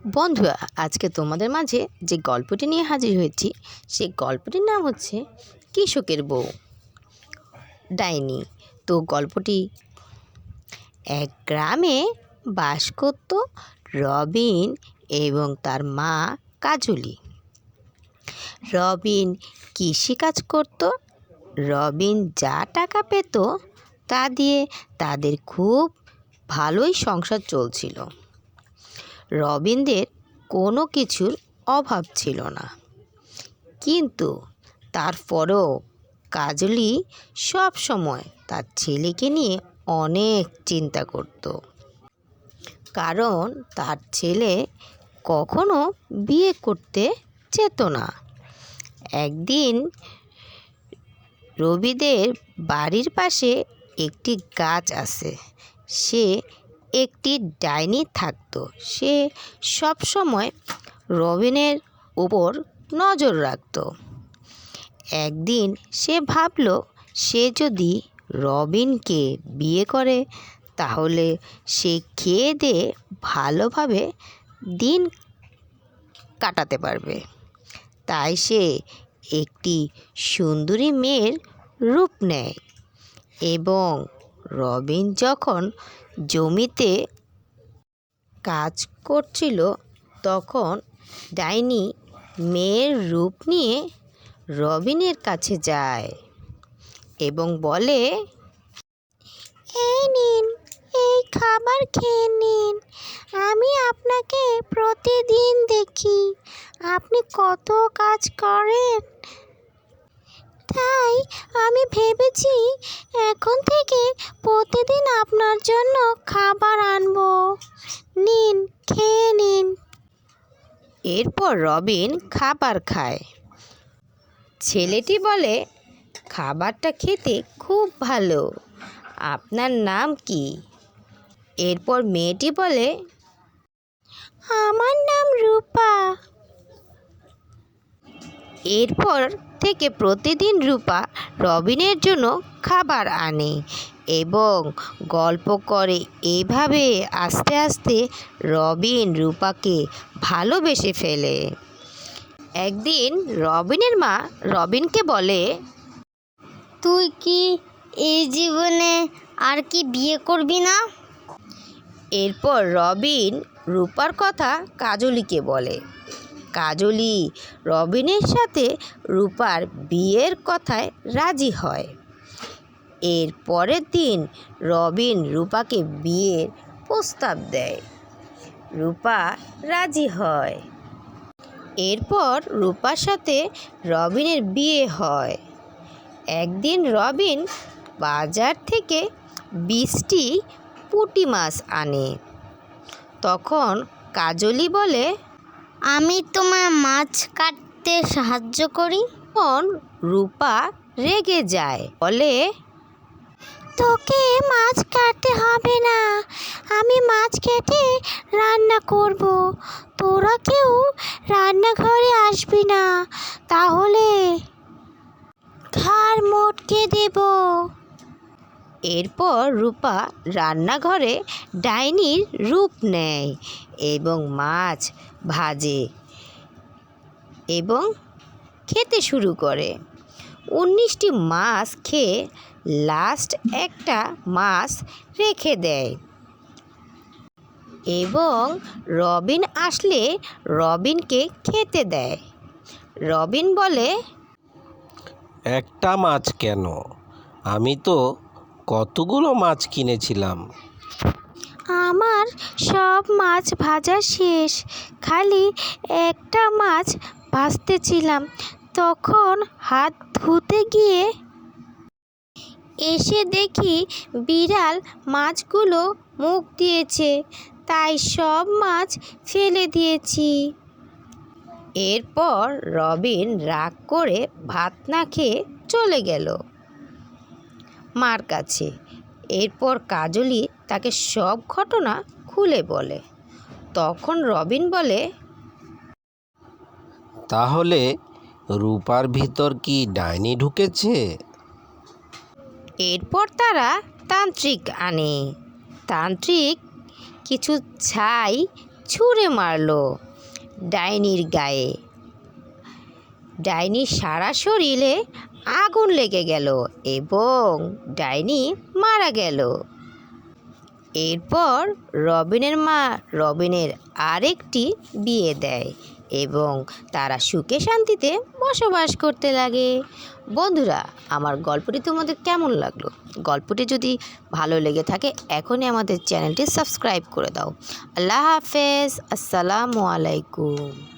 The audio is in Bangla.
বন্ধুরা, আজকে তোমাদের মাঝে যে গল্পটি নিয়ে হাজির হয়েছি সেই গল্পটির নাম হচ্ছে কৃষকের বউ ডাইনি। তো গল্পটি, এক গ্রামে বাস করত রবিন এবং তার মা কাজলি। রবিন কৃষিকাজ করত। রবিন যা টাকা পেত তা দিয়ে তাদের খুব ভালোই সংসার চলছিল। রবিনদের কোনো কিছুর অভাব ছিল না, কিন্তু তারপরেও কাজলি সব সময় তার ছেলেকে নিয়ে অনেক চিন্তা করত, কারণ তার ছেলে কখনো বিয়ে করতে চেত না। একদিন রবিদের বাড়ির পাশে একটি গাছ আছে, সে একটি ডাইনি থাকতো। সে সব সময় রবিনের উপর নজর রাখত। একদিন সে ভাবল, সে যদি রবিনকে বিয়ে করে তাহলে সে খেয়ে দিয়ে ভালোভাবে দিন কাটাতে পারবে। তাই সে একটি সুন্দরী মেয়ের রূপ নেয় এবং রবিন যখন জমিতে কাজ করছিল তখন ডাইনি মেয়ের রূপ নিয়ে রবিনের কাছে যায় এবং বলে, এই নিন, এই খাবার খেয়ে নিন। আমি আপনাকে প্রতিদিন দেখি, আপনি কত কাজ করেন, তাই আমি ভেবেছি এখন থেকে প্রতিদিন আপনার জন্য খাবার আনবো। নিন, খেয়ে নিন। এরপর রবিন খাবার খায়। ছেলেটি বলে, খাবারটা খেতে খুব ভালো, আপনার নাম কি? এরপর মেয়েটি বলে, আমার নাম রূপা। এরপর থেকে প্রতিদিন রূপা রবিনের জন্য খাবার আনে এবং গল্প করে। এইভাবে আস্তে আস্তে রবিন রূপাকে ভালোবেসে ফেলে। একদিন রবিনের মা রবিনকে বলে, তুই কি এই জীবনে আর কি বিয়ে করবি না? এরপর রবিন রূপার কথা কাজলিকে বলে। কাজলি রবিনের সাথে রূপার বিয়ের কথায় রাজি হয়। এর পরের দিন রবিন রূপাকে বিয়ের প্রস্তাব দেয়। রূপা রাজি হয়। এরপর রূপার সাথে রবিনের বিয়ে হয়। একদিন রবিন বাজার থেকে 20টি পুঁটি মাছ আনে। তখন কাজলি বলে, আমি তোমার মাছ কাটতে সাহায্য করি। তখন রূপা রেগে যায়, বলে, তোকে মাছ কাটতে হবে না, আমি মাছ কেটে রান্না করব। তোরা কেউ রান্নাঘরে আসবি না, তাহলে ঘাড় মটকে দেব। এরপর রূপা রান্নাঘরে ডাইনির রূপ নেয় এবং মাছ ভাজে এবং খেতে শুরু করে। 19টি মাছ খেয়ে লাস্ট একটা মাছ রেখে দেয় এবং রবিন আসলে রবিনকে খেতে দেয়। রবিন বলে, একটা মাছ কেন? আমি তো কতগুলো মাছ কিনেছিলাম। আমার সব মাছ ভাজা শেষ, খালি একটা মাছ ভাজতেছিলাম। তখন হাত ধুতে গিয়ে এসে দেখি বিড়াল মাছগুলো মুখ দিয়েছে, তাই সব মাছ ফেলে দিয়েছি। এরপর রবিন রাগ করে ভাত না খেয়ে চলে গেল মার কাছে। এরপর কাজলি তাকে সব ঘটনা খুলে বলে। তখন রবিন বলে, তাহলে রূপার ভিতর কি ডাইনি ঢুকেছে? এরপর তারা তান্ত্রিক আনে। তান্ত্রিক কিছু ছাই ছুঁড়ে মারলো ডাইনির গায়ে। ডাইনির সারা শরীরে আগুন লেগে গেল এবং ডাইনি মারা গেল। এরপর রবিনের মা রবিনের আরেকটি বিয়ে দেয় এবং তারা সুখে শান্তিতে বসবাস করতে লাগে। বন্ধুরা, আমার গল্পটি তোমাদের কেমন লাগলো? গল্পটি যদি ভালো লেগে থাকে এখনই আমাদের চ্যানেলটি সাবস্ক্রাইব করে দাও। আল্লাহ হাফেজ। আসসালামু আলাইকুম।